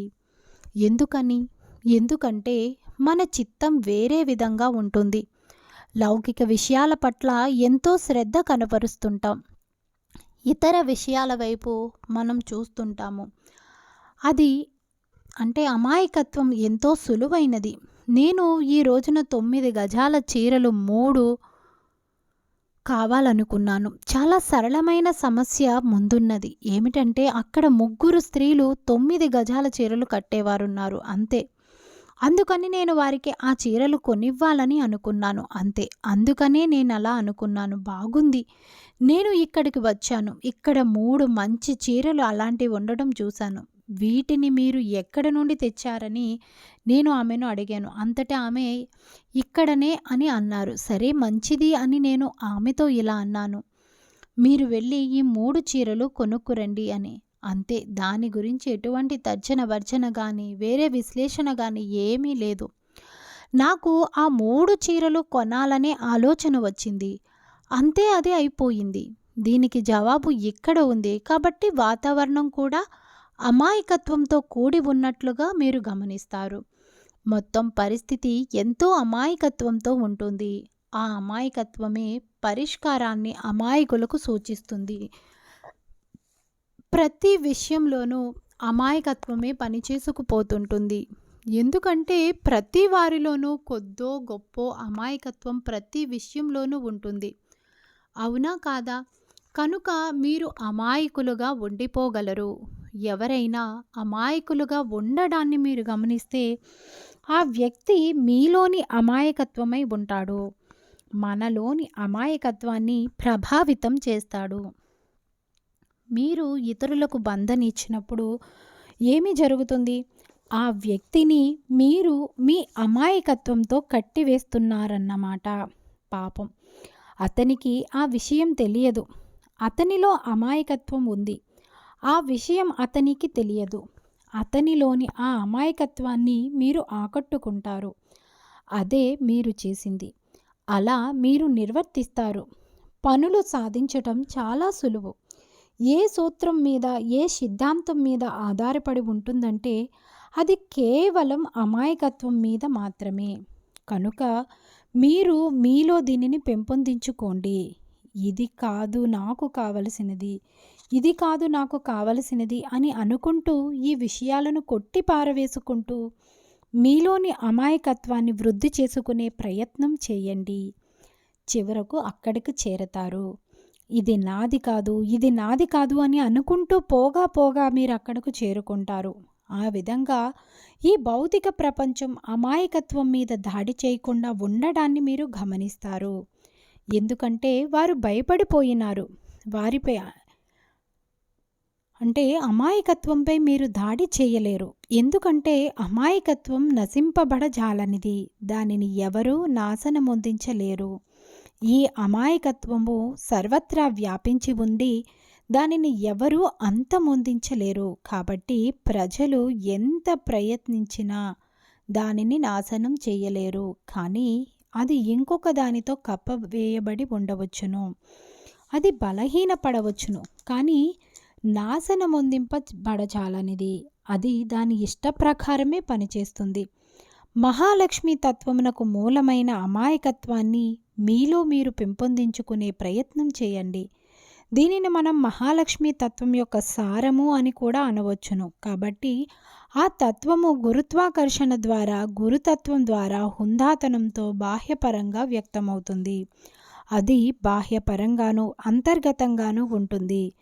ఎందుకంటే మన చిత్తం వేరే విధంగా ఉంటుంది. లౌకిక విషయాల పట్ల ఎంతో శ్రద్ధ కనపరుస్తుంటాం. ఇతర విషయాల వైపు మనం చూస్తుంటాము. అది అంటే అమాయకత్వం ఎంతో సులువైనది. నేను ఈ రోజున 9 గజాల చీరలు 3 కావాలనుకున్నాను. చాలా సరళమైన సమస్య ముందున్నది. ఏమిటంటే అక్కడ 3 స్త్రీలు 9 గజాల చీరలు కట్టేవారున్నారు. అంతే. అందుకని నేను వారికి ఆ చీరలు కొనివ్వాలని అనుకున్నాను. అంతే. అందుకనే నేను అలా అనుకున్నాను. బాగుంది. నేను ఇక్కడికి వచ్చాను. ఇక్కడ 3 మంచి చీరలు అలాంటివి ఉండడం చూశాను. వీటిని మీరు ఎక్కడి నుండి తెచ్చారని నేను ఆమెను అడిగాను. అంతటా ఆమె ఇక్కడనే అని అన్నారు. సరే మంచిది అని నేను ఆమెతో ఇలా అన్నాను, మీరు వెళ్ళి ఈ 3 చీరలు కొనుక్కురండి అని. అంతే. దాని గురించి ఎటువంటి తర్జన భర్జన కానీ వేరే విశ్లేషణ కానీ ఏమీ లేదు. నాకు ఆ 3 చీరలు కొనాలనే ఆలోచన వచ్చింది. అంతే. అది అయిపోయింది. దీనికి జవాబు ఇక్కడ ఉంది. కాబట్టి వాతావరణం కూడా అమాయకత్వంతో కూడి ఉన్నట్లుగా మీరు గమనిస్తారు. మొత్తం పరిస్థితి ఎంతో అమాయకత్వంతో ఉంటుంది. ఆ అమాయకత్వమే పరిష్కారాన్ని అమాయకులకు సూచిస్తుంది. ప్రతి విషయంలోనూ అమాయకత్వమే పనిచేసుకుపోతుంటుంది. ఎందుకంటే ప్రతి వారిలోనూ కొద్దో గొప్పో అమాయకత్వం ప్రతి విషయంలోనూ ఉంటుంది. అవునా కాదా? కనుక మీరు అమాయకులుగా ఉండిపోగలరు. ఎవరైనా అమాయకులుగా ఉండడాన్ని మీరు గమనిస్తే ఆ వ్యక్తి మీలోని అమాయకత్వమై ఉంటాడు. మనలోని అమాయకత్వాన్ని ప్రభావితం చేస్తాడు. మీరు ఇతరులకు బంధనిచ్చినప్పుడు ఏమి జరుగుతుంది? ఆ వ్యక్తిని మీరు మీ అమాయకత్వంతో కట్టివేస్తున్నారన్నమాట. పాపం అతనికి ఆ విషయం తెలియదు. అతనిలో అమాయకత్వం ఉంది. ఆ విషయం అతనికి తెలియదు. అతనిలోని ఆ అమాయకత్వాన్ని మీరు ఆకట్టుకుంటారు. అదే మీరు చేసింది. అలా మీరు నిర్వర్తిస్తారు. పనులు సాధించటం చాలా సులువు. ఏ సూత్రం మీద, ఏ సిద్ధాంతం మీద ఆధారపడి ఉంటుందంటే అది కేవలం అమాయకత్వం మీద మాత్రమే. కనుక మీరు మీలో దీనిని పెంపొందించుకోండి. ఇది కాదు నాకు కావలసినది, ఇది కాదు నాకు కావలసినది అని అనుకుంటూ ఈ విషయాలను కొట్టి పారవేసుకుంటూ మీలోని అమాయకత్వాన్ని వృద్ధి చేసుకునే ప్రయత్నం చేయండి. చివరకు అక్కడికి చేరతారు. ఇది నాది కాదు, ఇది నాది కాదు అని అనుకుంటూ పోగా పోగా మీరు అక్కడకు చేరుకుంటారు. ఆ విధంగా ఈ భౌతిక ప్రపంచం అమాయకత్వం మీద దాడి చేయకుండా ఉండడాన్ని మీరు గమనిస్తారు. ఎందుకంటే వారు భయపడిపోయినారు. వారిపై అంటే అమాయకత్వంపై మీరు దాడి చేయలేరు. ఎందుకంటే అమాయకత్వం నశింపబడజాలనిది. దానిని ఎవరూ నాశనమొందించలేరు. ఈ అమాయకత్వము సర్వత్రా వ్యాపించి ఉండి దానిని ఎవరూ అంతమొందించలేరు. కాబట్టి ప్రజలు ఎంత ప్రయత్నించినా దానిని నాశనం చేయలేరు. కానీ అది ఇంకొక దానితో కప్పవేయబడి ఉండవచ్చును. అది బలహీనపడవచ్చును. కానీ నాశనమొందింపబడజాలనిది. అది దాని ఇష్టప్రకారమే పనిచేస్తుంది. మహాలక్ష్మి తత్వమునకు మూలమైన అమాయకత్వాన్ని మీలో మీరు పెంపొందించుకునే ప్రయత్నం చేయండి. దీనిని మనం మహాలక్ష్మి తత్వం యొక్క సారము అని కూడా అనవచ్చును. కాబట్టి ఆ తత్వము గురుత్వాకర్షణ ద్వారా, గురుతత్వం ద్వారా హుందాతనంతో బాహ్యపరంగా వ్యక్తమవుతుంది. అది బాహ్యపరంగాను అంతర్గతంగాను ఉంటుంది.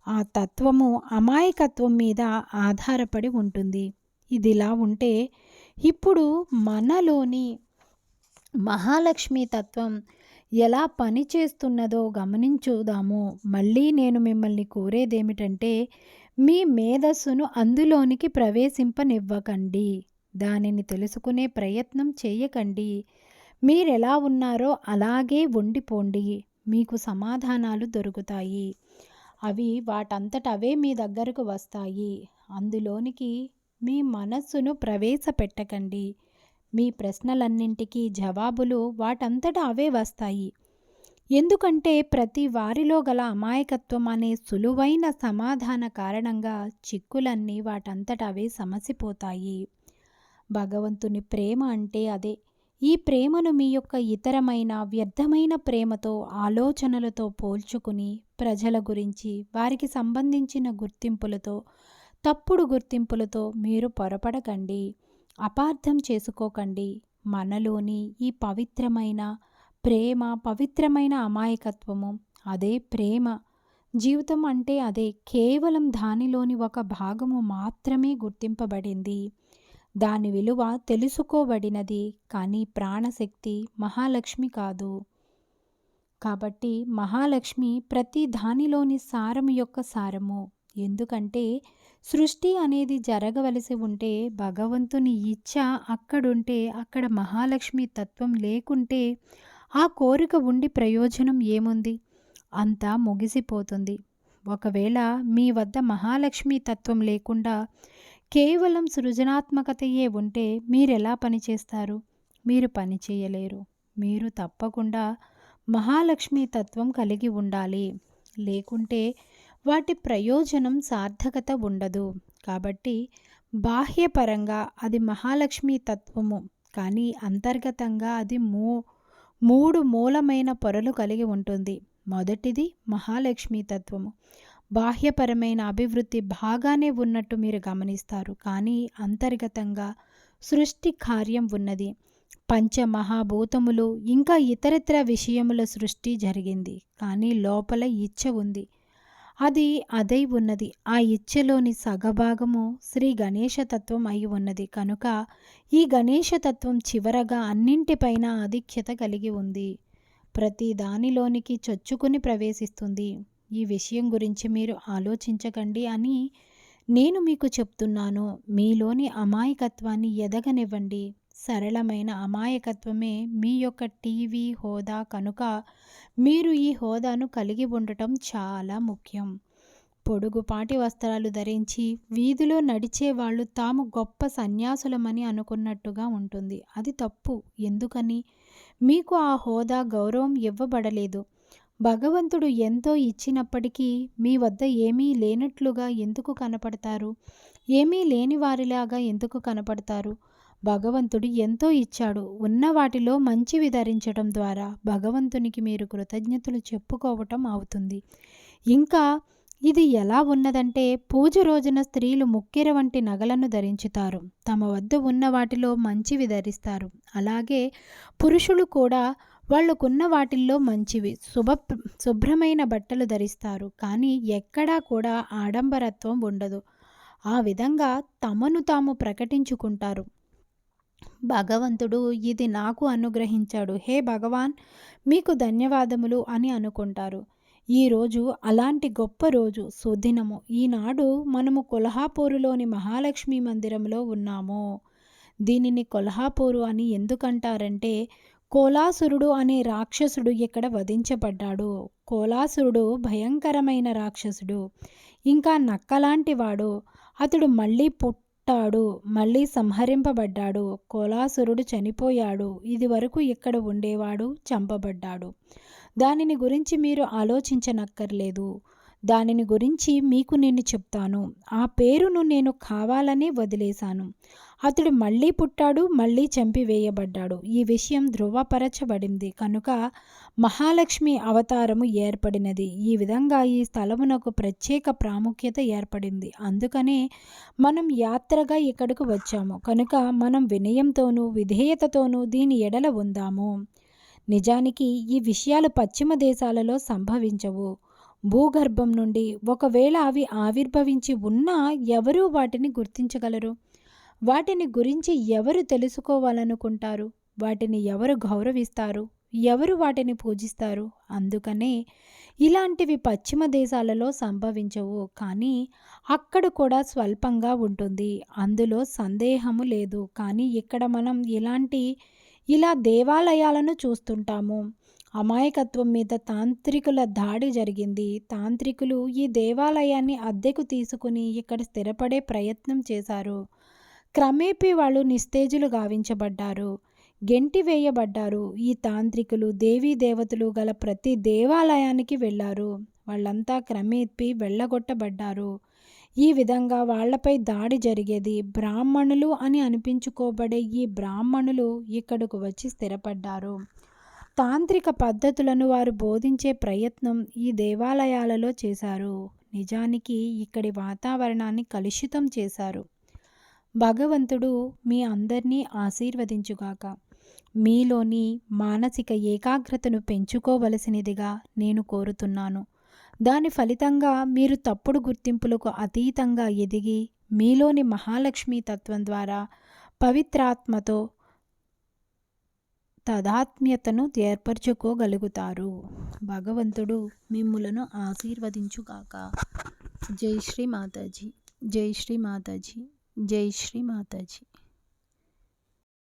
ఆ తత్వము అమాయకత్వం మీద ఆధారపడి ఉంటుంది. ఇదిలా ఉంటే ఇప్పుడు మనలోని మహాలక్ష్మి తత్వం ఎలా పనిచేస్తున్నదో గమనించుదాము. మళ్ళీ నేను మిమ్మల్ని కోరేదేమిటంటే మీ మేధస్సును అందులోనికి ప్రవేశింపనివ్వకండి. దానిని తెలుసుకునే ప్రయత్నం చేయకండి. మీరెలా ఉన్నారో అలాగే ఉండిపోండి. మీకు సమాధానాలు దొరుకుతాయి. అవి వాటంతట అవే మీ దగ్గరకు వస్తాయి. అందులోనికి మీ మనస్సును ప్రవేశపెట్టకండి. మీ ప్రశ్నలన్నింటికీ జవాబులు వాటంతట అవే వస్తాయి. ఎందుకంటే ప్రతి వారిలో గల అమాయకత్వం అనే సులువైన సమాధాన కారణంగా చిక్కులన్నీ వాటంతట అవే సమసిపోతాయి. భగవంతుని ప్రేమ అంటే అదే. ఈ ప్రేమను మీ యొక్క ఇతరమైన వ్యర్థమైన ప్రేమతో, ఆలోచనలతో పోల్చుకుని ప్రజల గురించి, వారికి సంబంధించిన గుర్తింపులతో, తప్పుడు గుర్తింపులతో మీరు పొరపడకండి. అపార్థం చేసుకోకండి. మనలోని ఈ పవిత్రమైన ప్రేమ, పవిత్రమైన అమాయకత్వము అదే ప్రేమ. జీవితం అంటే అదే. కేవలం దానిలోని ఒక భాగము మాత్రమే గుర్తింపబడింది. దాని విలువ తెలుసుకోబడినది. కానీ ప్రాణశక్తి మహాలక్ష్మి కాదు. కాబట్టి మహాలక్ష్మి ప్రతి దానిలోని సారము యొక్క సారము. ఎందుకంటే సృష్టి అనేది జరగవలసి ఉంటే భగవంతుని ఇచ్ఛ అక్కడుంటే, అక్కడ మహాలక్ష్మి తత్వం లేకుంటే ఆ కోరిక ఉండి ప్రయోజనం ఏముంది? అంతా ముగిసిపోతుంది. ఒకవేళ మీ వద్ద మహాలక్ష్మి తత్వం లేకుండా కేవలం సృజనాత్మకతయే ఉంటే మీరెలా పనిచేస్తారు? మీరు పని చేయలేరు. మీరు తప్పకుండా మహాలక్ష్మి తత్వం కలిగి ఉండాలి. లేకుంటే వాటి ప్రయోజనం సార్థకత ఉండదు. కాబట్టి బాహ్యపరంగా అది మహాలక్ష్మి తత్వము, కానీ అంతర్గతంగా అది మూడు మూలమైన పొరలు కలిగి ఉంటుంది. మొదటిది మహాలక్ష్మి తత్వము. బాహ్యపరమైన అభివృద్ధి బాగానే ఉన్నట్టు మీరు గమనిస్తారు. కానీ అంతర్గతంగా సృష్టి కార్యం ఉన్నది. పంచమహాభూతములు ఇంకా ఇతరత్ర విషయముల సృష్టి జరిగింది. కానీ లోపల ఇచ్ఛ ఉంది. అది అదై ఉన్నది. ఆ ఇచ్ఛలోని సగభాగము శ్రీ గణేశతత్వం అయి ఉన్నది. కనుక ఈ గణేశతత్వం చివరగా అన్నింటిపైన ఆధిక్యత కలిగి ఉంది. ప్రతి దానిలోనికి చొచ్చుకుని ప్రవేశిస్తుంది. ఈ విషయం గురించి మీరు ఆలోచించకండి అని నేను మీకు చెప్తున్నాను. మీలోని అమాయకత్వాన్ని ఎదగనివ్వండి. సరళమైన అమాయకత్వమే మీ యొక్క టీవీ హోదా కనుక మీరు ఈ హోదాను కలిగి ఉండటం చాలా ముఖ్యం. పొడుగుపాటి వస్త్రాలు ధరించి వీధిలో నడిచే వాళ్ళు తాము గొప్ప సన్యాసులమని అనుకున్నట్టుగా ఉంటుంది. అది తప్పు. ఎందుకని? మీకు ఆ హోదా గౌరవం ఇవ్వబడలేదు. భగవంతుడు ఎంతో ఇచ్చినప్పటికీ మీ వద్ద ఏమీ లేనట్లుగా ఎందుకు కనపడతారు? ఏమీ లేని వారిలాగా ఎందుకు కనపడతారు? భగవంతుడు ఎంతో ఇచ్చాడు. ఉన్న వాటిలో మంచివి ధరించడం ద్వారా భగవంతునికి మీరు కృతజ్ఞతలు చెప్పుకోవటం అవుతుంది. ఇంకా ఇది ఎలా ఉన్నదంటే, పూజ రోజున స్త్రీలు ముక్కెర వంటి నగలను ధరించుతారు. తమ వద్ద ఉన్న వాటిలో మంచివి ధరిస్తారు. అలాగే పురుషులు కూడా వాళ్ళకున్న వాటిల్లో మంచివి శుభ్రమైన బట్టలు ధరిస్తారు. కానీ ఎక్కడా కూడా ఆడంబరత్వం ఉండదు. ఆ విధంగా తమను తాము ప్రకటించుకుంటారు. భగవంతుడు ఇది నాకు అనుగ్రహించాడు, హే భగవాన్ మీకు ధన్యవాదములు అని అనుకుంటారు. ఈరోజు అలాంటి గొప్ప రోజు, సుదినము. ఈనాడు మనము కొల్హాపూరులోని మహాలక్ష్మి మందిరంలో ఉన్నాము. దీనిని కొల్హాపూరు అని ఎందుకంటారంటే, కోలాసురుడు అనే రాక్షసుడు ఇక్కడ వధించబడ్డాడు. కోలాసురుడు భయంకరమైన రాక్షసుడు, ఇంకా నక్కలాంటి వాడు. అతడు మళ్ళీ పుట్టాడు, మళ్ళీ సంహరింపబడ్డాడు. కోలాసురుడు చనిపోయాడు. ఇది వరకు ఇక్కడ ఉండేవాడు చంపబడ్డాడు. దానిని గురించి మీరు ఆలోచించనక్కర్లేదు. దానిని గురించి మీకు నేను చెప్తాను. ఆ పేరును నేను కావాలనే వదిలేశాను. అతడు మళ్ళీ పుట్టాడు, మళ్ళీ చంపివేయబడ్డాడు. ఈ విషయం ధృవపరచబడింది కనుక మహాలక్ష్మి అవతారము ఏర్పడినది. ఈ విధంగా ఈ స్థలమునకు ప్రత్యేక ప్రాముఖ్యత ఏర్పడింది. అందుకనే మనం యాత్రగా ఇక్కడకు వచ్చాము. కనుక మనం వినయంతోనూ విధేయతతోనూ దీని ఎడల ఉందాము. నిజానికి ఈ విషయాలు పశ్చిమ దేశాలలో సంభవించవు. భూగర్భం నుండి ఒకవేళ అవి ఆవిర్భవించి ఉన్నా ఎవరూ వాటిని గుర్తించగలరు? వాటిని గురించి ఎవరు తెలుసుకోవాలనుకుంటారు? వాటిని ఎవరు గౌరవిస్తారు? ఎవరు వాటిని పూజిస్తారు? అందుకనే ఇలాంటివి పశ్చిమ దేశాలలో సంభవించవు. కానీ అక్కడ కూడా స్వల్పంగా ఉంటుంది, అందులో సందేహము లేదు. కానీ ఇక్కడ మనం ఇలా దేవాలయాలను చూస్తుంటాము. అమాయకత్వం మీద తాంత్రికుల దాడి జరిగింది. తాంత్రికులు ఈ దేవాలయాన్ని అద్దెకు తీసుకుని ఇక్కడ స్థిరపడే ప్రయత్నం చేశారు. క్రమేపీ వాళ్ళు నిస్తేజులు గావించబడ్డారు, గెంటి వేయబడ్డారు. ఈ తాంత్రికులు దేవీ దేవతలు గల ప్రతి దేవాలయానికి వెళ్ళారు. వాళ్ళంతా క్రమేపీ వెళ్ళగొట్టబడ్డారు. ఈ విధంగా వాళ్లపై దాడి జరిగేది. బ్రాహ్మణులు అని అనిపించుకోబడే ఈ బ్రాహ్మణులు ఇక్కడకు వచ్చి స్థిరపడ్డారు. తాంత్రిక పద్ధతులను వారు బోధించే ప్రయత్నం ఈ దేవాలయాలలో చేశారు. నిజానికి ఇక్కడి వాతావరణాన్ని కలుషితం చేశారు. భగవంతుడు మీ అందరినీ ఆశీర్వదించుగాక. మీలోని మానసిక ఏకాగ్రతను పెంచుకోవలసినదిగా నేను కోరుతున్నాను. దాని ఫలితంగా మీరు తప్పుడు గుర్తింపులకు అతీతంగా ఎదిగి మీలోని మహాలక్ష్మి తత్వం ద్వారా పవిత్రాత్మతో తదాత్మ్యతను ఏర్పరచుకోగలుగుతారు. భగవంతుడు మిమ్ములను ఆశీర్వదించుగాక. జై శ్రీ మాతాజీ, జై శ్రీ మాతాజీ, జై శ్రీ మాతాజీ.